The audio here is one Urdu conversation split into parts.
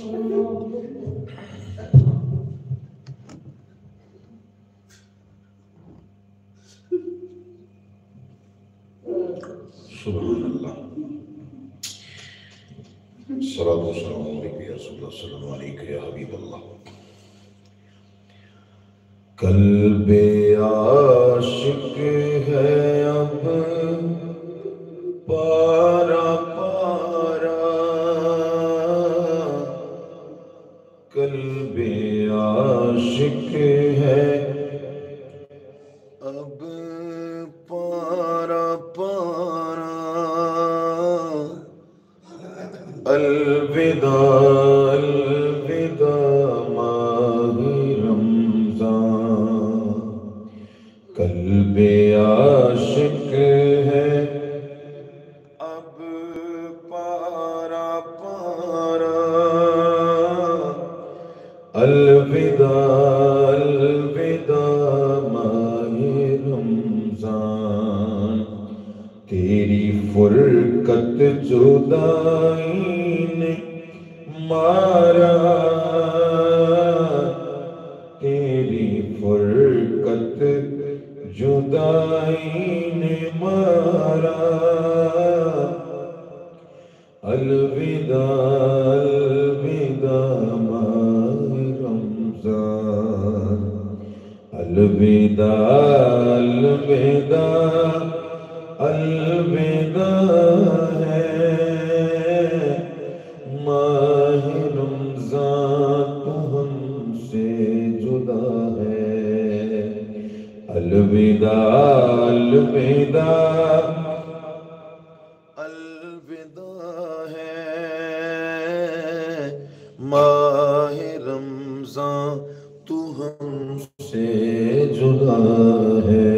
سبحان اللہ. الصلاة والسلام علیکم یا رسول اللہ، السلام علیکم یا حبیب اللہ. قلب عاشق ہے اب پارا پارا، قلب عاشق ہے اب پارا پارا. الوداع الوداع ماہ رمضان، قلب عاشق ہے اب پارا پارا. الوداع الوداع ماہ رمضان، تیری فرقت جدائی نے مارا، تیری فرقت جدائی نے مارا. الوداع الوداع ماہ رمضان، الوداع الوداع الوداع ہے ماہ رمضان تو ہم سے جدا ہے. الوداع الوداع الوداع ہے ماہ رمضان تو ہم سے جدا ہے.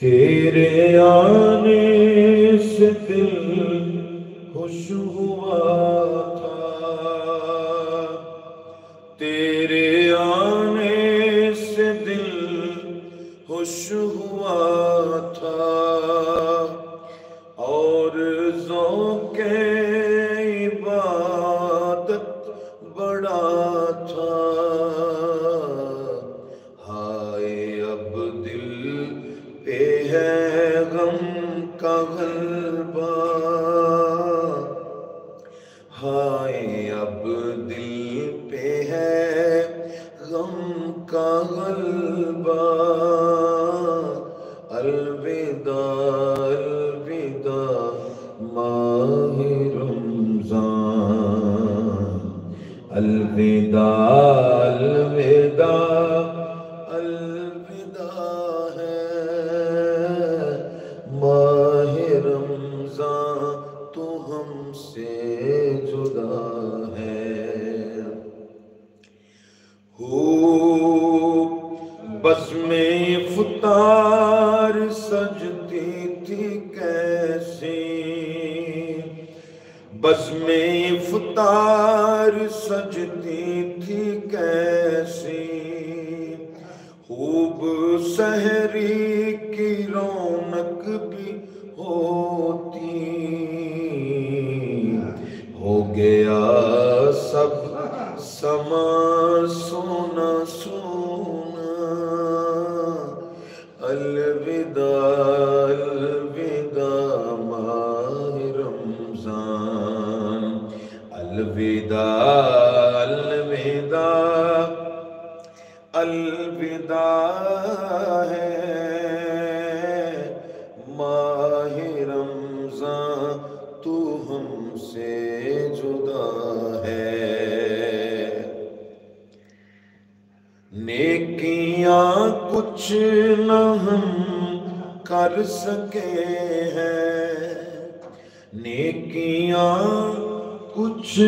تیرے آنے سے دل خوش ہوا تھا، تیرے آنے سے دل خوش ہوا تھا، اور ذوق عبادت بڑا تھا. ہائے اب دل پہ ہے غم کا غلبہ، ہائے اب دل پہ ہے غم کا غلبہ. الوداع الوداع ماہ رمضان، الوداع الوداع الوداع ہے ماہ رمضان تو ہم سے جدا ہے. ہو بزم افطار سجتی تھی کیسی، بزم افطار سجتی تھی کیسی، خوب سحری کی رونق بھی ہوتی. ہو گیا سب سما سونا سونا. الوداع الوداع ماہ رمضان، الوداع الوداع الوداع ہے ماہ رمضان تو ہم سے جدا ہے. نیکیاں کچھ نہ ہم کر سکے ہیں، نیکیاں کچھ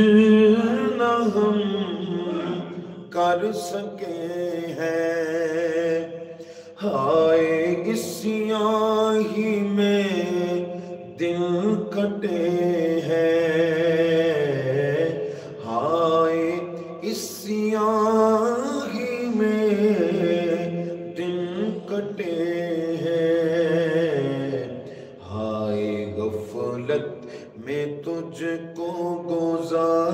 نہ ہم کر سکے ہیں. ہائے اس سیاہی میں دن کٹے ہیں، ہائے اس سیاہی میں دن کٹے ہیں. ہائے غفلت میں تجھ کو گزار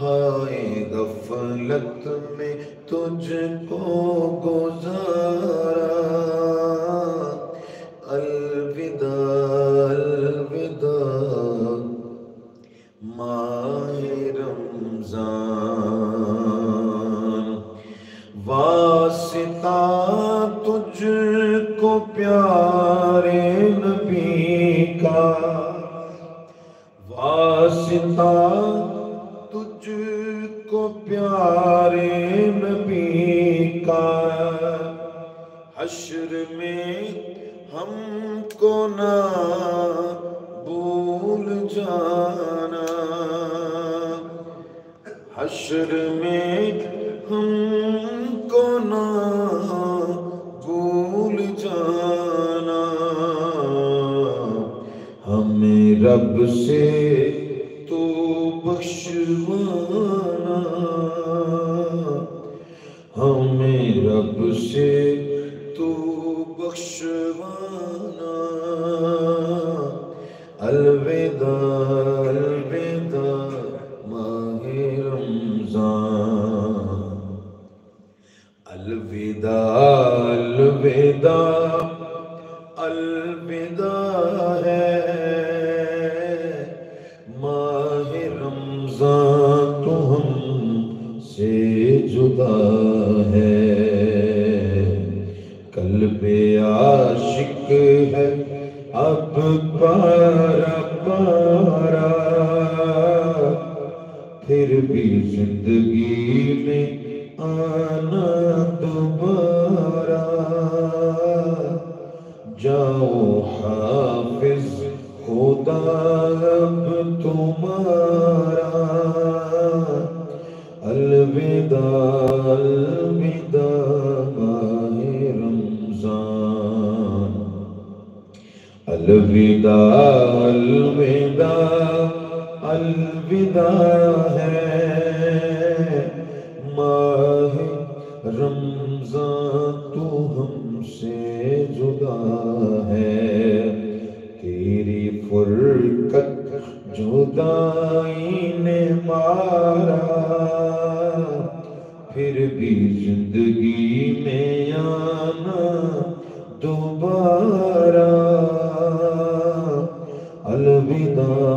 ہائے غفلت میں تجھ کو گزارا، الوداع الوداع ماہ رمضان، واسطہ تجھ کو پیارے نبی کا، واسطہ تجھ کو پیارے نبی کا، حشر میں ہم کو نہ بھول جانا، حشر میں ہم کو نہ بھول جانا، ہمیں رب سے تو بخشوانا، ہمیں رب سے تو بخشوانا، الوداع الوداع ماہ رمضان، الوداع الوداع الوداع ہے ماہ رمضان تو ہم سے جدا ہے، قلب عاشق ہے اب پارا پارا، پھر بھی زندگی میں آنا دوبارہ، جاؤ حافظ خدا اب تمہارا، الوداع الوداع ماہ رمضان، الوداع الوداع الوداع ہے ماہ رمضان تو ہم سے جدا ہے، تیری فرقت جدائی نے مارا، پھر بھی زندگی میں آنا دوبارہ، الوداع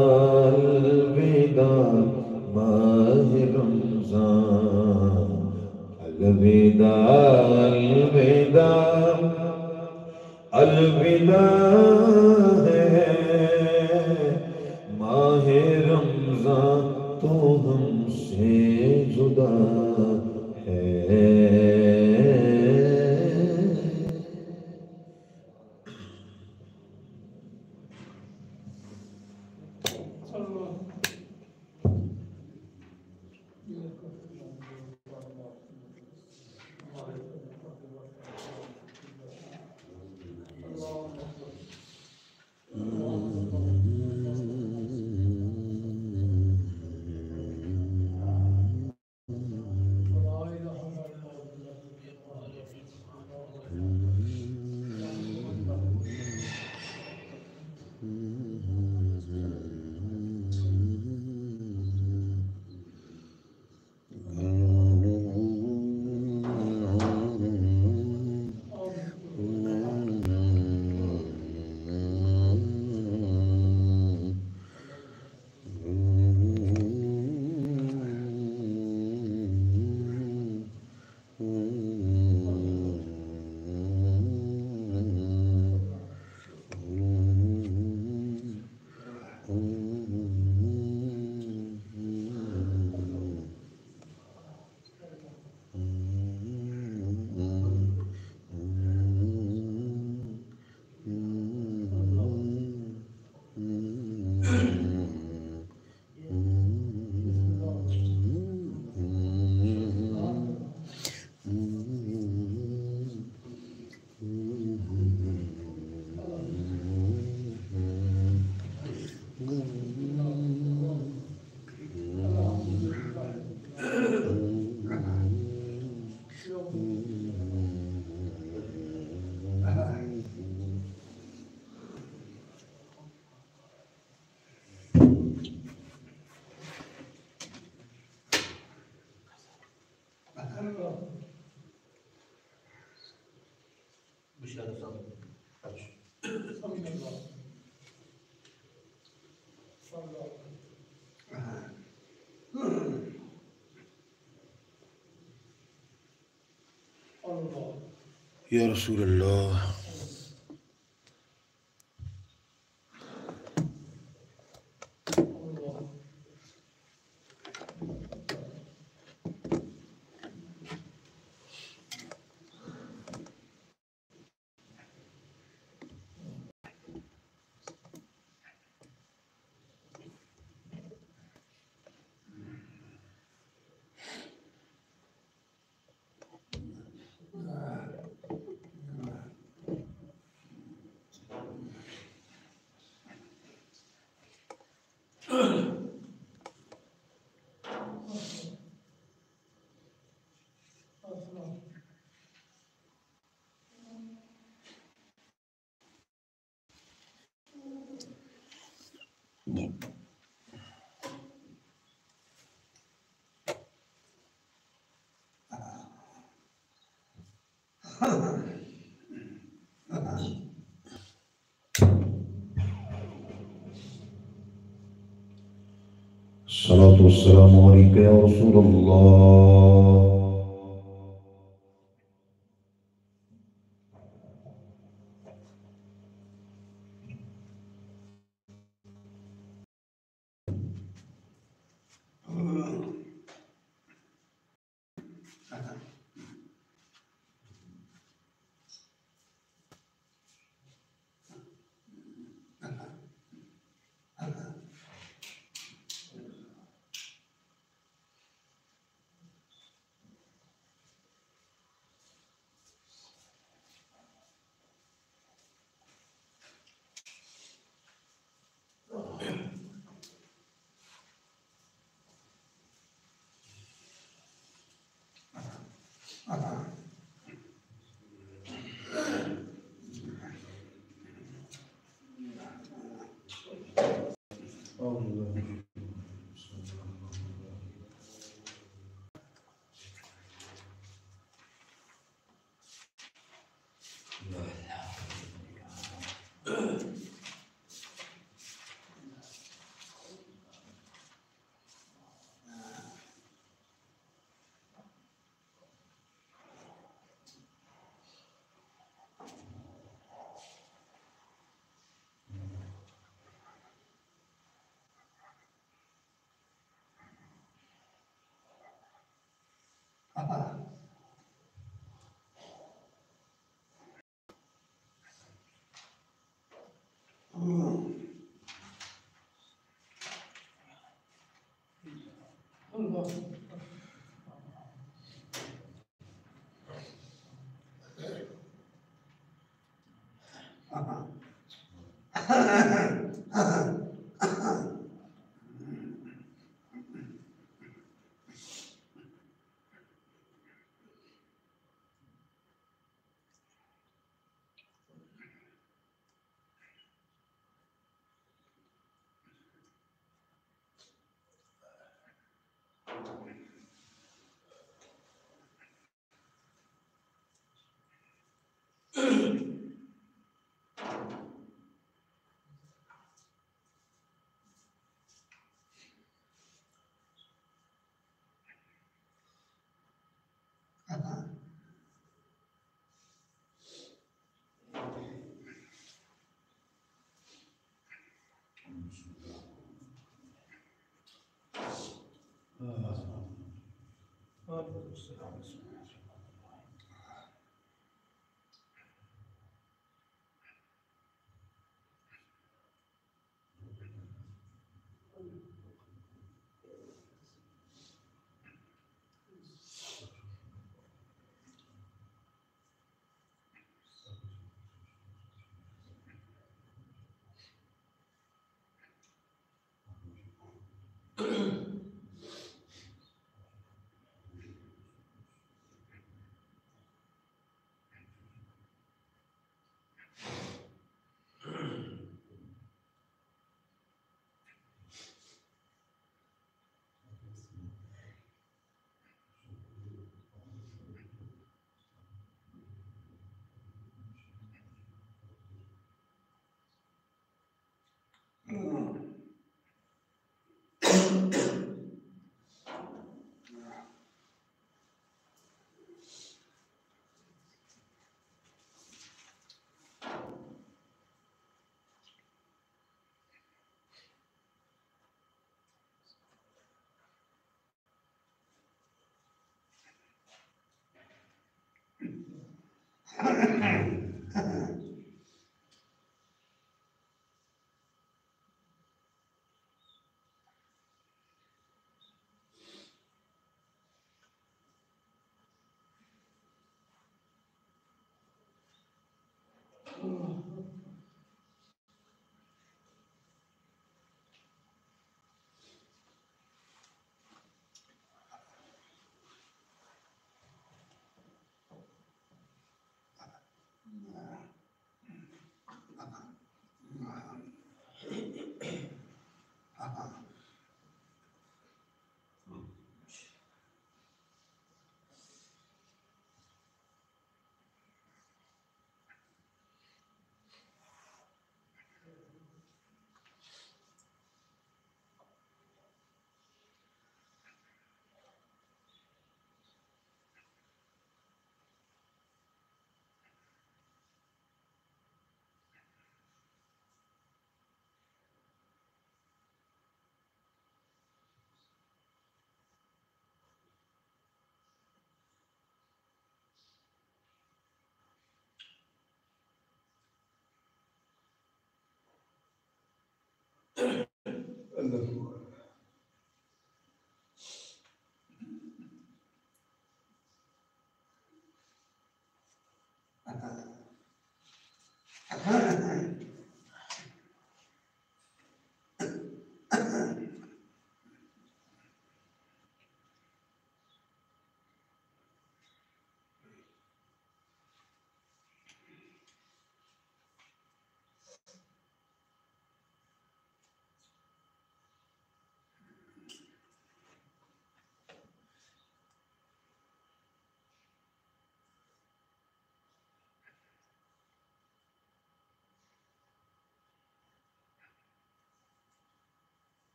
الوداع ماہ رمضان، الوداع الوداع الوداع ہے ماہ رمضان تو ہم سے جدا ہے۔ Ya Rasulullah. Salatu wassalamu alaika ya Rasulullah.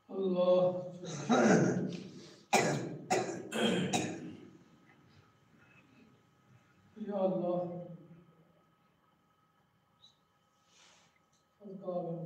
Allah. Ya Allah. Allah.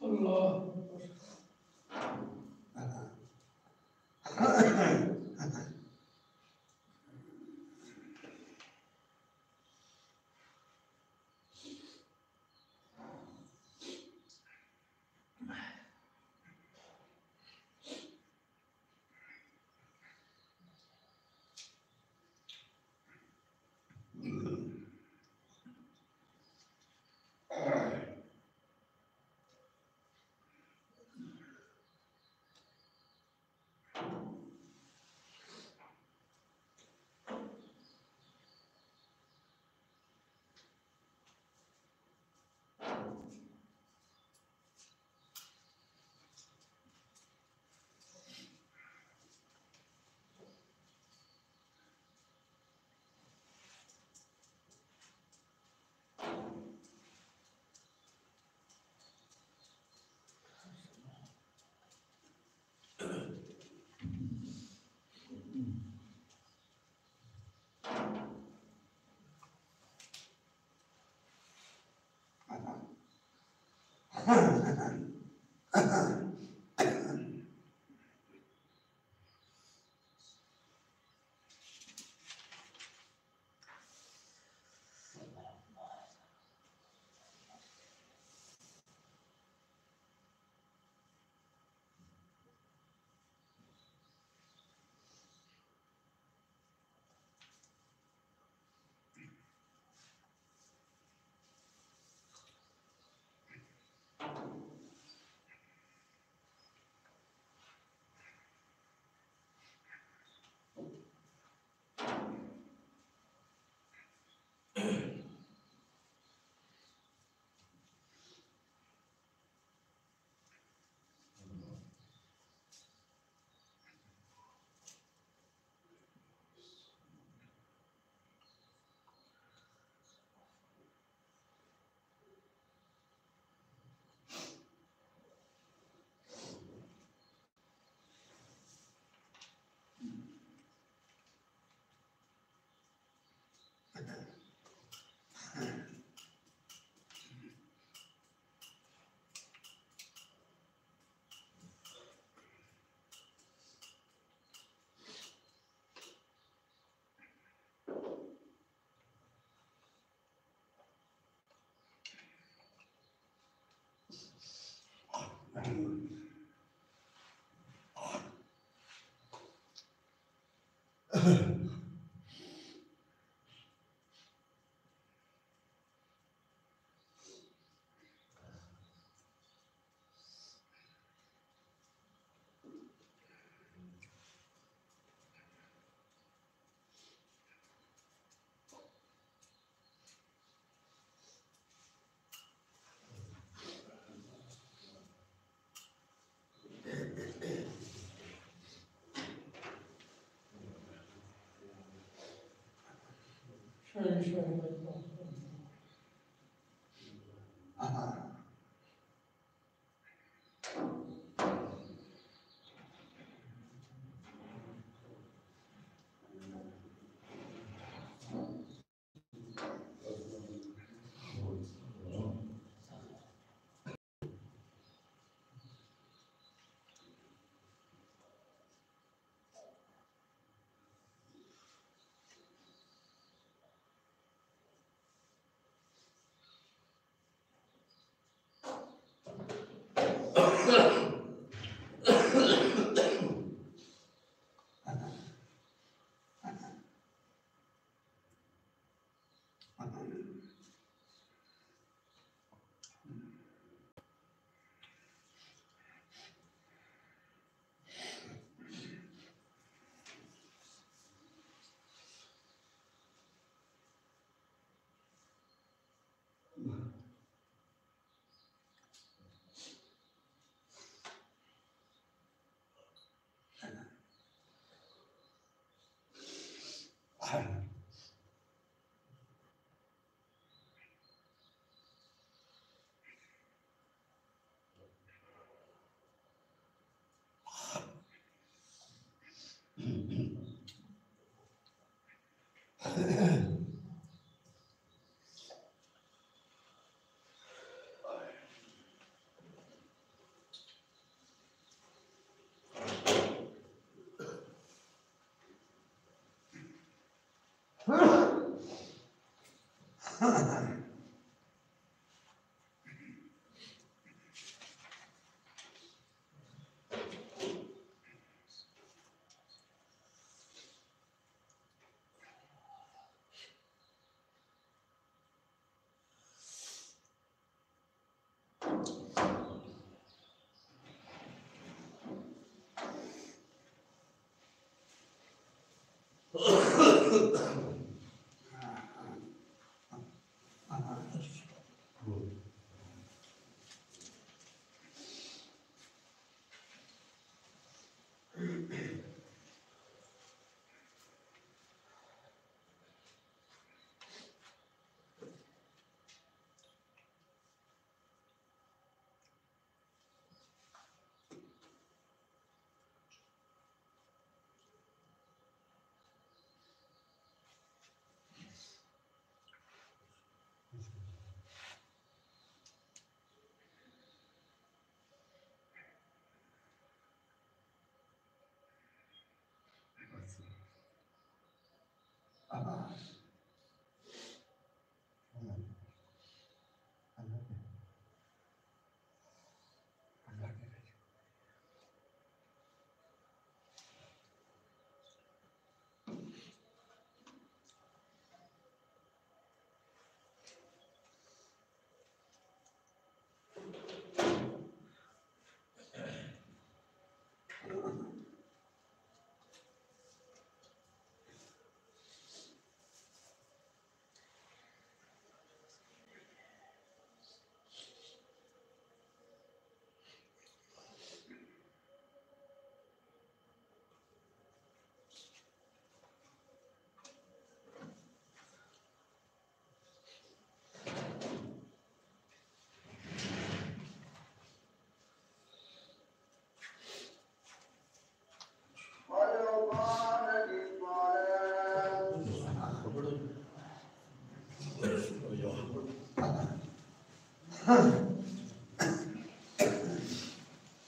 Allah. Şöyle.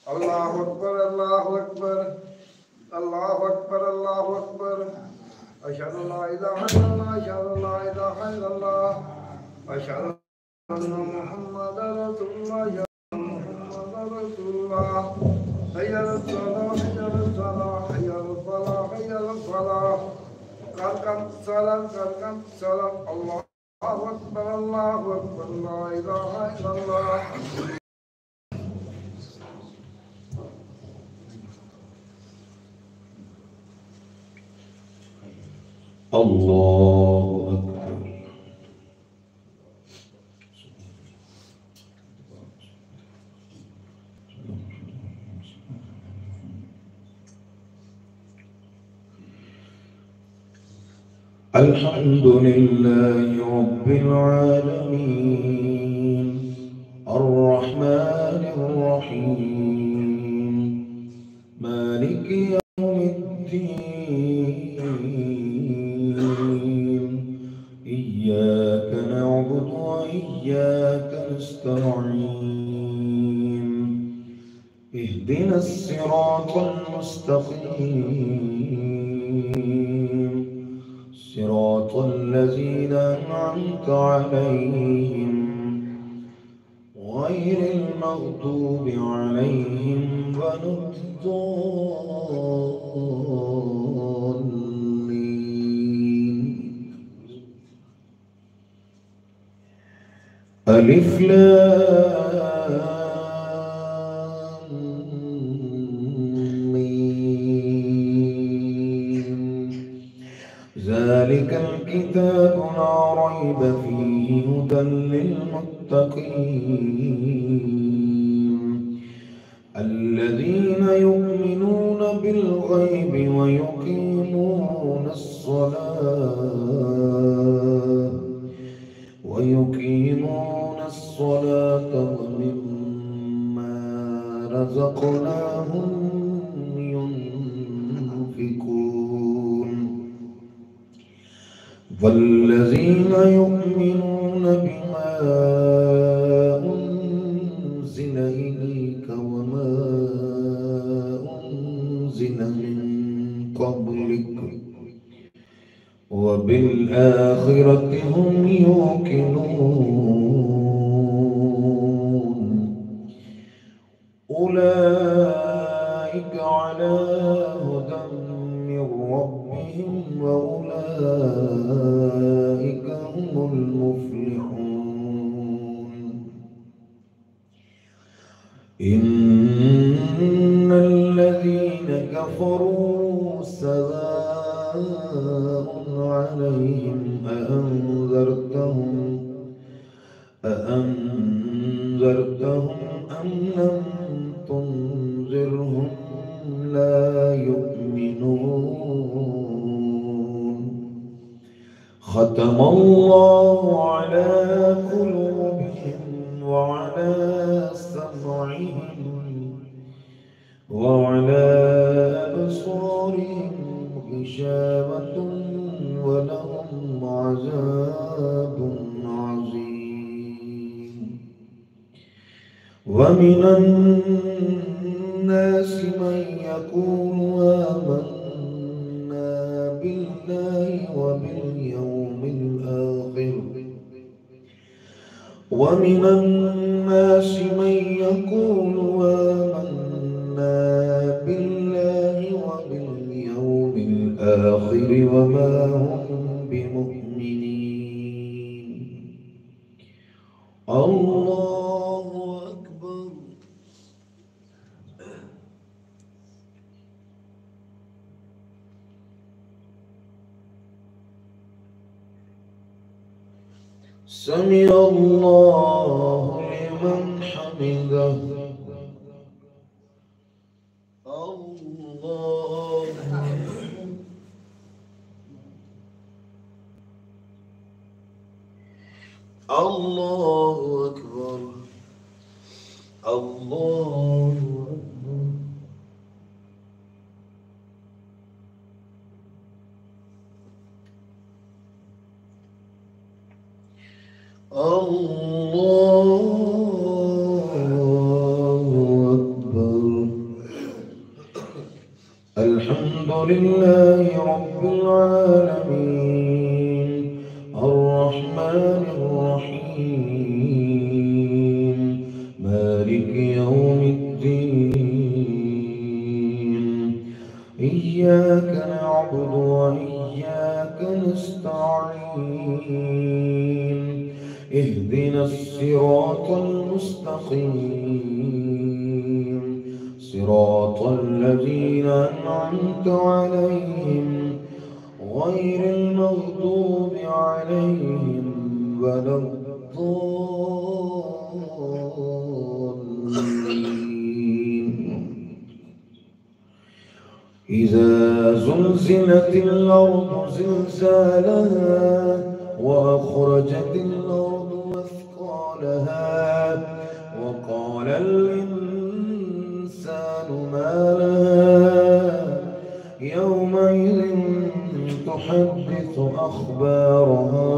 Allahu Akbar, Allahu Akbar, Allahu Akbar, Allahu Akbar. Ashhadu an la ilaha illallah, ashhadu an la ilaha illallah, ashhadu anna Muhammadan Rasulullah, ya Muhammadan Rasulullah. Hayya ala salah, hayya ala salah, hayya ala falah, hayya ala falah. Qad salam, Allahu Akbar, Allahu Akbar, la ilaha illallah. الله أكبر. الحمد لله رب العالمين الرحمن الرحيم مالك يوم الدين إياك نعبد وإياك نستعين اهدنا الصراط المستقيم صراط الذين أنعمت عليهم غير المغضوب عليهم ولا الضالين. ألف لام ميم ذلك الكتاب لا ريب فيه هدى للمتقين الذين يؤمنون بالغيب ويقيمون الصلاة ومما رزقناهم ينفقون والذين يؤمنون بما أنزل إليك وما أنزل من قبلك وبالآخرة هم يوقنون أولئك على هدى من ربهم وأولئك هم المفلحون. إن الذين كفروا سواء عليهم أأنذرتهم أم لم تنذرهم لا يؤمنون. ختم الله على قلوبهم وعلى سمعهم وعلى أبصارهم غشاوة ولهم عذاب عظيم. ومن الناس من يقول آمنا بالله وباليوم ومن الناس من يقول آمنا بالله وباليوم الآخر وما هم بمؤمنين. الله أكبر. سمع الله لمن حمده. الله الله أكبر. الله أكبر. الله أكبر. الحمد لله رب العالمين الرحمن الرحيم مالك يوم الدين. إياك نعبد وإياك نستعين. اهدنا الصراط المستقيم صراط الذين أنعمت عليهم غير المغضوب عليهم ولا الضالين. إذا زلزلت الأرض زلزالها وأخرجت الأرض أثقالها وقال الإنسان ما لها يومئذ تحدث أخبارها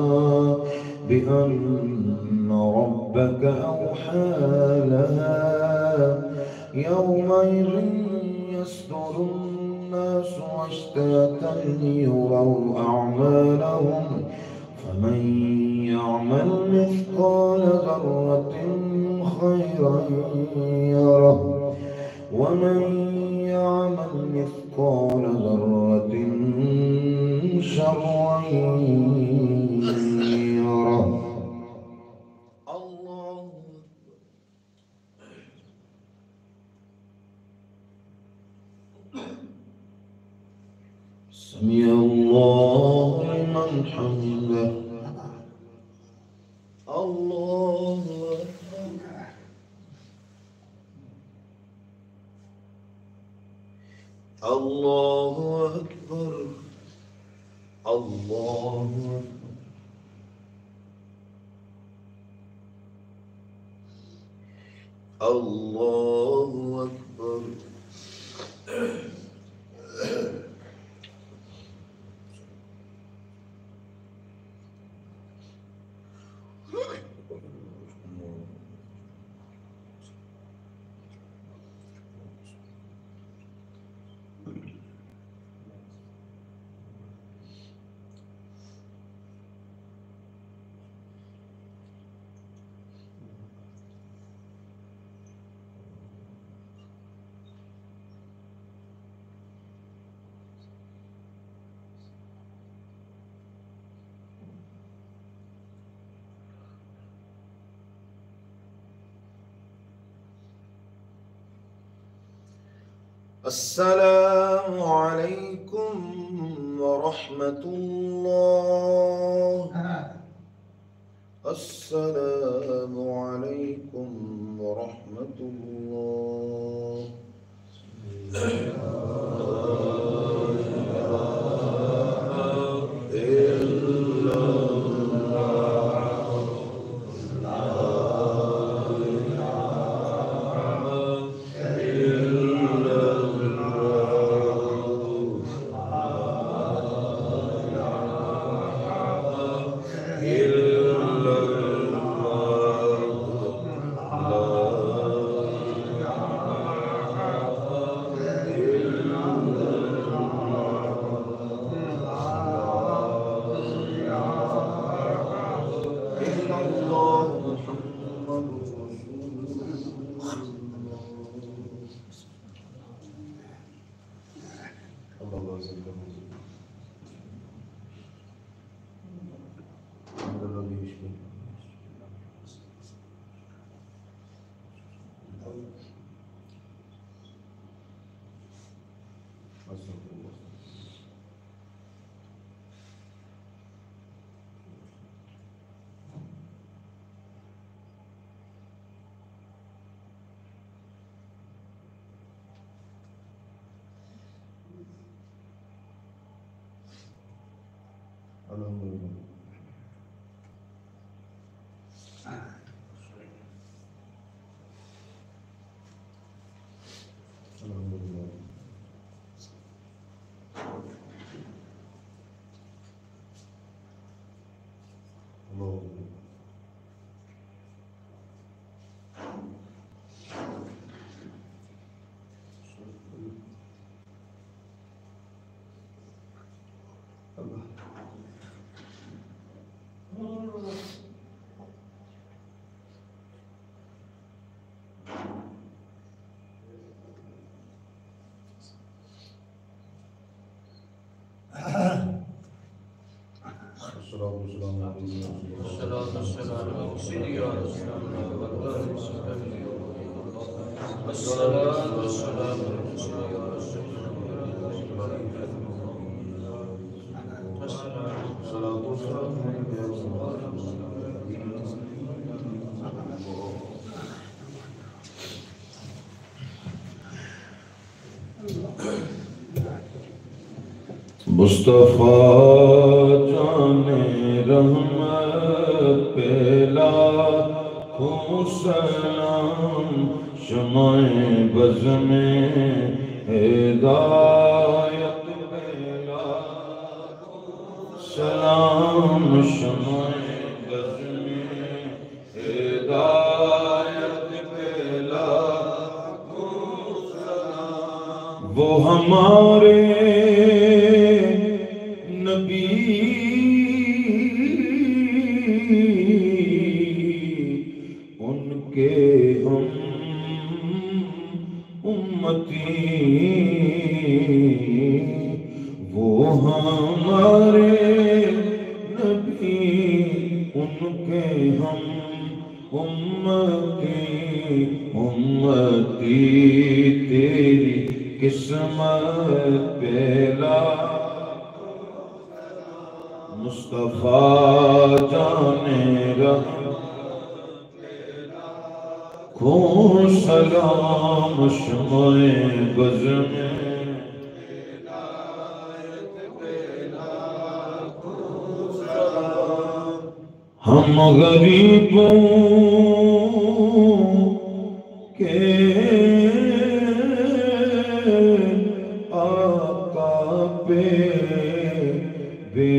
بأن ربك أوحى لها. يومئذ يصدر الناس أشتاتا ليروا أعمالهم فمن يعمل مثقال ذرة خيرا يره ومن يعمل مثقال ذرة شرا يره. الله سمع الله لمن حمده. الله أكبر. الله أكبر. الله أكبر. الله أكبر. السلام عليكم ورحمة الله. السلام عليكم ورحمة الله. مصطفیٰ جان رحمت پہ لاکھوں سلام، شمع بز میں ہدایت پہ لاکھوں سلام، شمع بز میں ہدایت پہ لاکھوں سلام، وہ ہمارے وہ ہمارے نبی، ان کے ہم امتی، امتی تیری قسمت پہ لاکھوں سلام، مصطفیٰ جان رحمت پہ لاکھوں سلام، شمع بز میں ہم غریبوں کے آقا پہ بے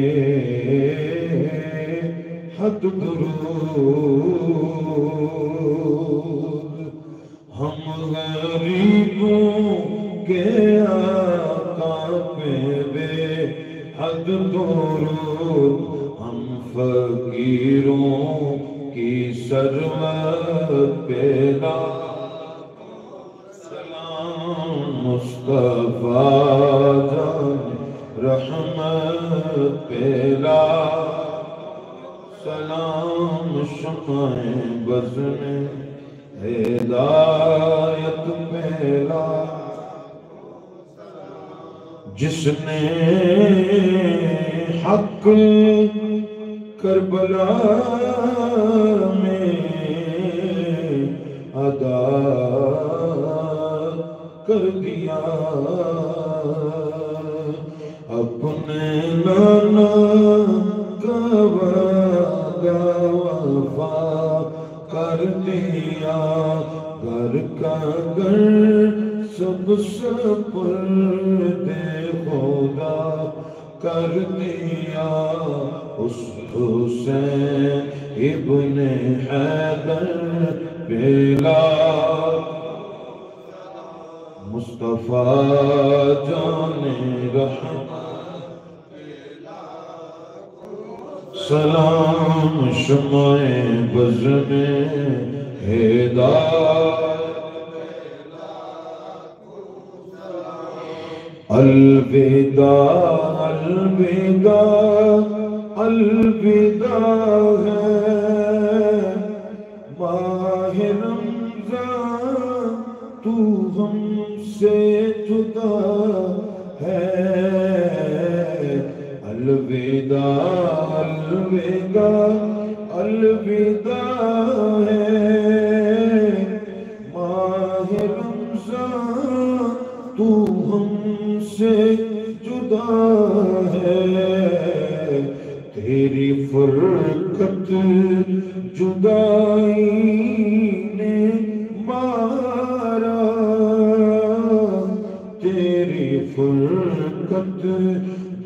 حد درود، ہم غریبوں کے آقا پہ بے حد درود، ہم فقیروں کی سرمت پہ لاکھوں سلام، مصطفیٰ جان رحمت پہ لاکھوں سلام، شمع بز میں ہدایت پہ لاکھوں سلام، جس نے حق کربلا میں ادا کر دیا، اپنے نانا کا وعدہ وفا کر دیا، گھر کا گھر سب سپرد خدا کر دیا، اس حسین ابن حیدر پہ لاکھوں سلام، مصطفیٰ جان رحمت پہ لاکھوں سلام، شمع بز میں ہدایت پہ لاکھوں سلام، الوداع الوداع الوداع ہے ماہ رمضان تو ہم سے جدا ہے الوداع الوداع الوداع ہے ماہ رمضان تو ہم سے جدا ہے تیری فرقت جدائی نے مارا تیری فرقت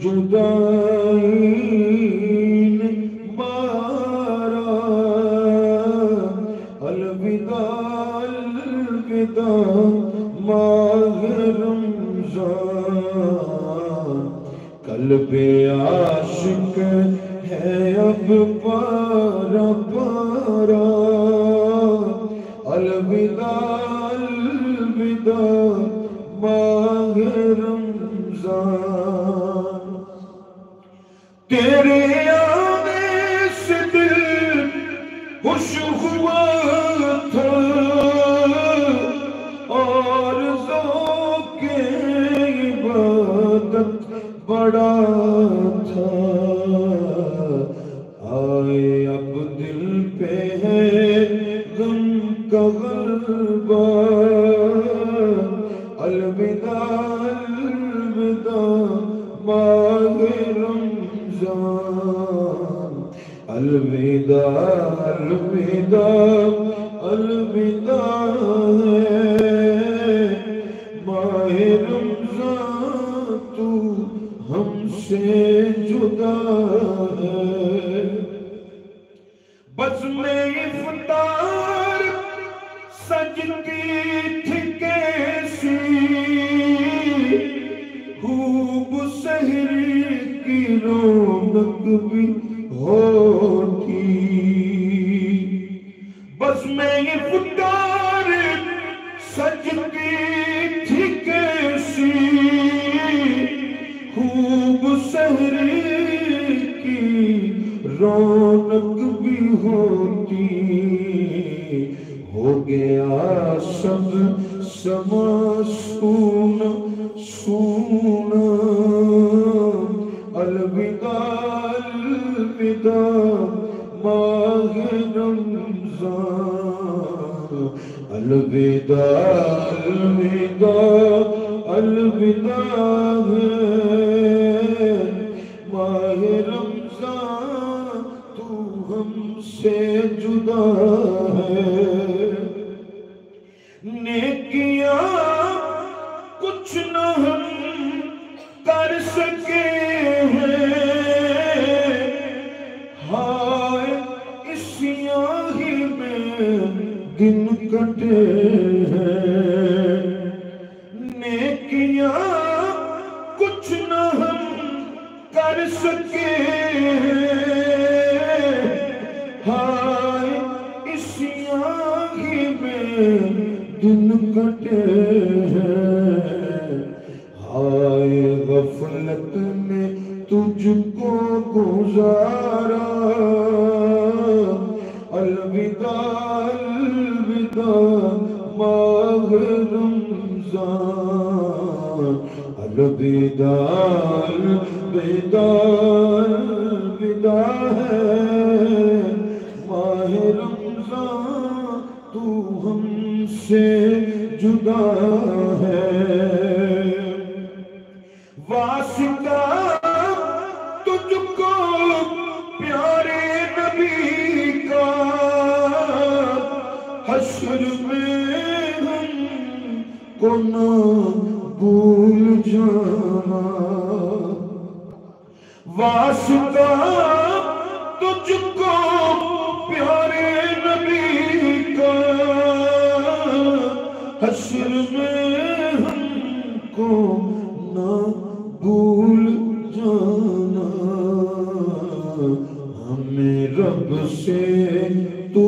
جدائی نے مارا الوداع الوداع ماہ رمضان قلب عاشق ہے اب پارا پارا الوداع الوداع ماہ رمضان تیرے آنے سے دل خوش ہوا تھا اور ذوق عبادت بڑا تھا آئے اب دل پہ ہے غم کا غلبہ الوداع الوداع ماہ رمضان الوداع الوداع الوداع ہے ماہ رمضان تو ہم سے جدا ہے بزم افطار سجتی تھی کیسی خوب سحری کی رونق بھی ہوتی بزم افطار سجتی تھی کیسی خوب سحری کی رونق بھی ہوتی ہو گیا سب سما سونا سونا الوداع الوداع ماہ رمضان الوداع الوداع الوداع ہے ماہ رمضان تو ہم سے جدا ہے نیکیاں کچھ نہ ہم کر سکے ہیں ہائے اس سیاہی میں دن کٹے ہیں نیکیاں کچھ نہ ہم کر سکے ہائے اس سیاہی میں دن کٹے ہیں ہائے غفلت میں تجھ کو گزارا الوداع الوداع ماہ رمضان الوداع الوداع الوداع ہے ماہ رمضان تو ہم سے جدا ہے واسطہ تجھ کو پیارے نبی کا حشر میں ہم کو نہ بھول جانا واسطہ تجھ کو پیارے نبی کا حشر میں ہم کو نہ بھول جانا ہمیں رب سے تو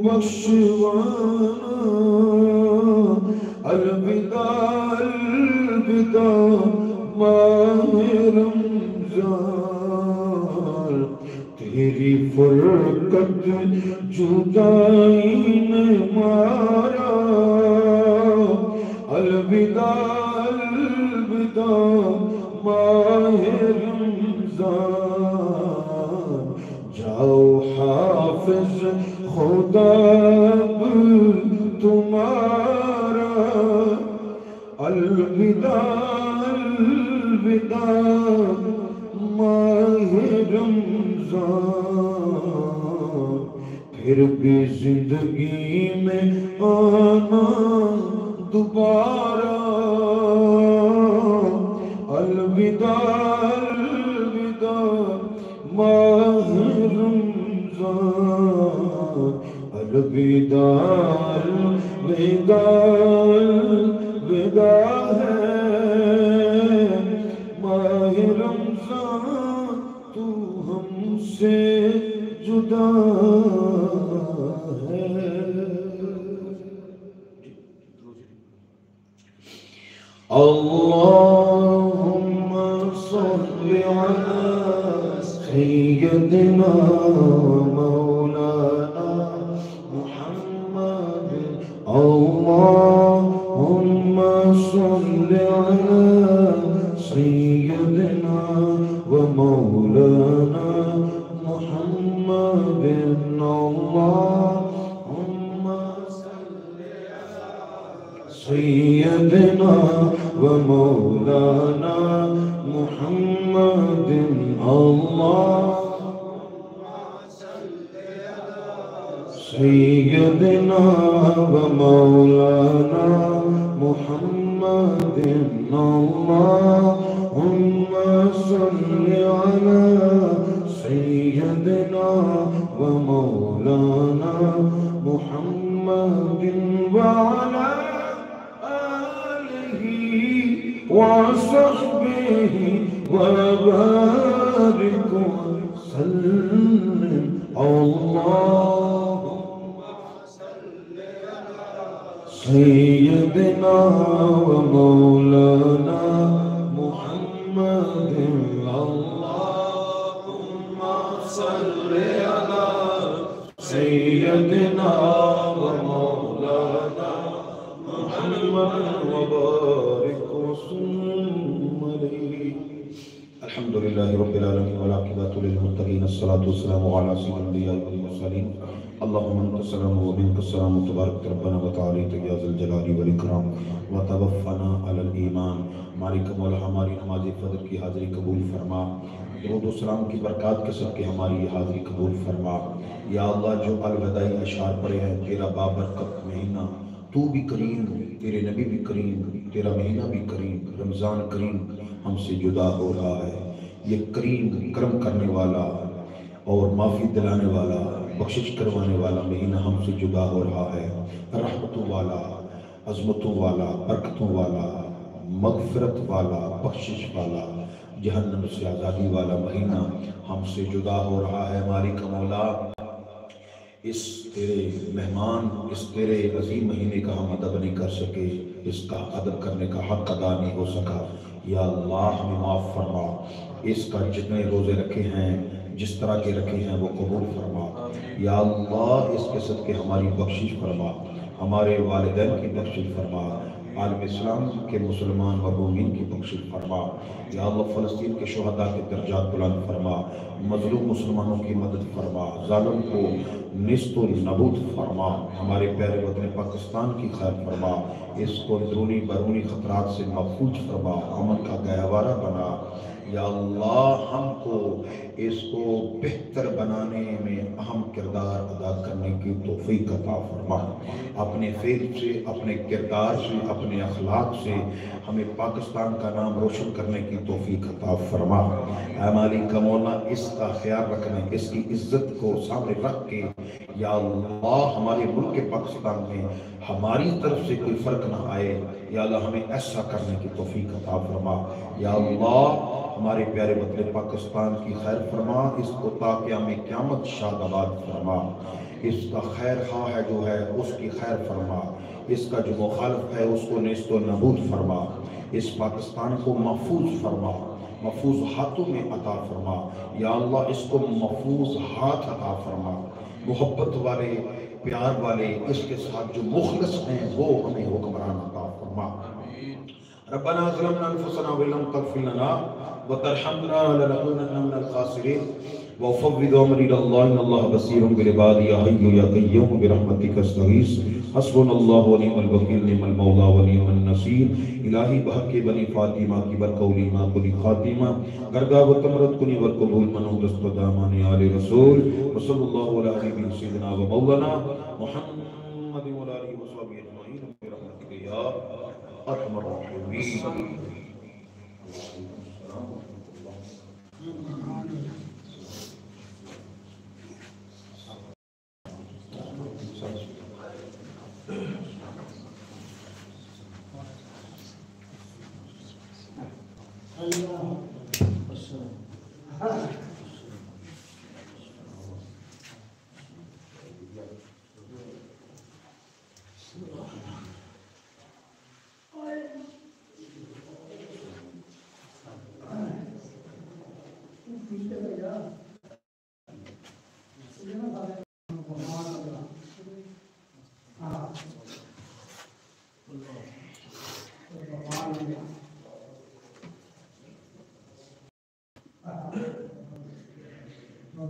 بخشوانا الوداع الوداع ماہ رمضان تیری فرقت جدائی نے مارا الوداع الوداع ماہ رمضان جاؤ حافظ خدا تمہارا الوداع الوداع ماہ رمضان پھر بھی زندگی میں آنا دوبارہ الوداع الوداع ماہ رمضان الوداع الوداع الوداع ہے ماہ رمضان تو ہم سے جدا ہے اللہم صل علی سیدنا مولانا محمد اللہم صل علی سیدنا و مولانا محمد اللہم سیدنا و مولانا محمد سیدنا و مولانا محمد اللہم صل علی سیدنا و مولانا محمد وعلی آلہ وصحبہ وبارک وسلم اللہم سیدنا و مولانا محمد اللہم صل علی سیدنا و مولانا محمد وبارک وسلم علیہ الحمدللہ رب العالمین والعاقبۃ للمتقین الصلاۃ والسلام علی سید الانبیاء والمرسلین اللهم انت السلام ومنك السلام تبارك ربنا وتعالى يا ذا الجلال والاکرام وتوفنا على الايمان مالک مولا ہماری نماز فجر کی حاضری قبول فرما درود و سلام کی برکات کے صدقے ہماری یہ حاضری قبول فرما یا اللہ جو الوداعی اشعار پڑھے ہیں تیرا بابرکت مہینہ تو بھی کریم تیرے نبی بھی کریم تیرا مہینہ بھی کریم رمضان کریم ہم سے جدا ہو رہا ہے یہ کریم کرم کرنے والا اور معافی دلانے والا بخشش کروانے والا مہینہ ہم سے جدا ہو رہا ہے رحمتوں والا عظمتوں والا برکتوں والا مغفرت والا بخشش والا جہنم سے آزادی والا مہینہ ہم سے جدا ہو رہا ہے مالک مولا اس تیرے مہمان اس تیرے عظیم مہینے کا ہم ادب نہیں کر سکے اس کا ادب کرنے کا حق ادا نہیں ہو سکا یا اللہ ہمیں معاف فرما اس کا جتنے روزے رکھے ہیں جس طرح کے رکھے ہیں وہ قبول فرما یا اللہ اس کے صدقے ہماری بخشش فرما ہمارے والدین کی بخشش فرما عالم اسلام کے مسلمان و مومن کی بخشش فرما یا اللہ فلسطین کے شہداء کے درجات بلند فرما مظلوم مسلمانوں کی مدد فرما ظالم کو نیست و نابود فرما ہمارے پیارے وطن پاکستان کی خیر فرما اس کو اندرونی بیرونی خطرات سے محفوظ فرما امن کا گہوارہ بنا یا اللہ ہم کو اس کو بہتر بنانے میں اہم کردار ادا کرنے کی توفیق عطا فرما اپنے فعل سے اپنے کردار سے اپنے اخلاق سے ہمیں پاکستان کا نام روشن کرنے کی توفیق عطا فرما اے مالک مولا اس کا خیال رکھنے اس کی عزت کو سامنے رکھ کے یا اللہ ہمارے ملک پاکستان میں ہماری طرف سے کوئی فرق نہ آئے یا اللہ ہمیں ایسا کرنے کی توفیق عطا فرما یا اللہ ہمارے پیارے وطن پاکستان کی خیر فرما اس کو تا قیام قیامت شاد آباد فرما اس کا خیر خواہ ہے جو ہے اس کی خیر فرما اس کا جو مخالف ہے اس کو نیست و نابود فرما اس پاکستان کو محفوظ فرما، محفوظ ہاتھوں میں عطا فرما یا اللہ، اس کو محفوظ ہاتھ عطا فرما، محبت والے پیار والے اس کے ساتھ جو مخلص ہیں وہ ہمیں حکمران عطا فرما۔ ربنا ظلمنا انفسنا وان لم تغفر لنا وترحمنا لنكونن من الخاسرين وافوض امري الى الله ان الله بصير بالعباد يا حي يا قيوم برحمتك استغيث حسبنا الله ونعم الوكيل نعم المولى ونعم النصير الہی بحق بنی فاطمہ کی برقولی ما کلی خاتمہ گرگا و تمرد کلی والقبول منو دست و دامان آل رسول وصل اللہ علیہ حبیب سیدنا و مولانا محمد و علیہ وصحبہ اجمعین برحمتک یا ارحم الراحمین۔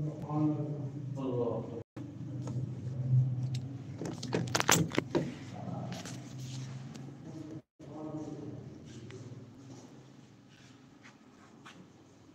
سبحان اللہ